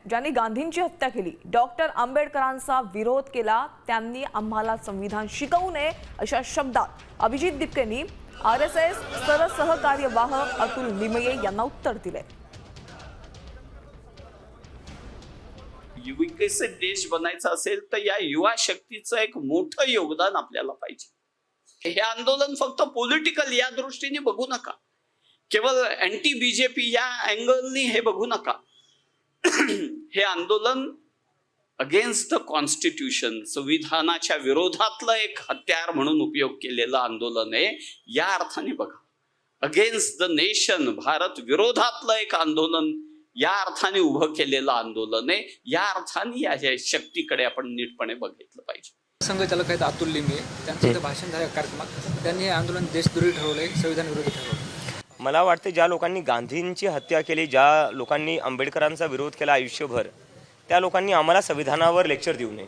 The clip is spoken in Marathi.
ज्यांनी गांधींची हत्या केली, डॉक्टर आंबेडकरांचा विरोध केला, त्यांनी आम्हाला संविधान शिकवू नये अशा शब्दात अभिजित दिपकेंनी आरएसएस सरसहकार्यवाह अतुल लिमये यांना उत्तर दिले। विकसित देश बनायचा असेल तर या युवा शक्तीचं एक मोठं योगदान आपल्याला पाहिजे। हे आंदोलन फक्त पॉलिटिकल या दृष्टीने बघू नका, केवळ अँटी बीजेपी या अँगलनी हे बघू नका। हे आंदोलन अगेन्स्ट द कॉन्स्टिट्यूशन, संविधानाच्या विरोधातलं एक हत्यार म्हणून उपयोग केलेलं आंदोलन आहे या अर्थाने बघा। अगेन्स्ट द नेशन, भारत विरोधातलं एक आंदोलन या अर्थाने उभं केलेलं आंदोलन आहे। या अर्थाने या शक्तीकडे आपण नीटपणे बघितलं पाहिजे। संघचालक आहेत अतुल लिमये, त्यांचं इथं भाषण झालं कार्यक्रमात। त्यांनी हे आंदोलन देशद्रोही ठरवलंय, संविधान विरोधी ठरवलं। मला वाटते ज्या लोकांनी गांधींची हत्या केली, ज्या लोकांनी आंबेडकरांचा विरोध केला आयुष्यभर, त्या लोकांनी आम्हाला संविधानावर लेक्चर देऊ नये।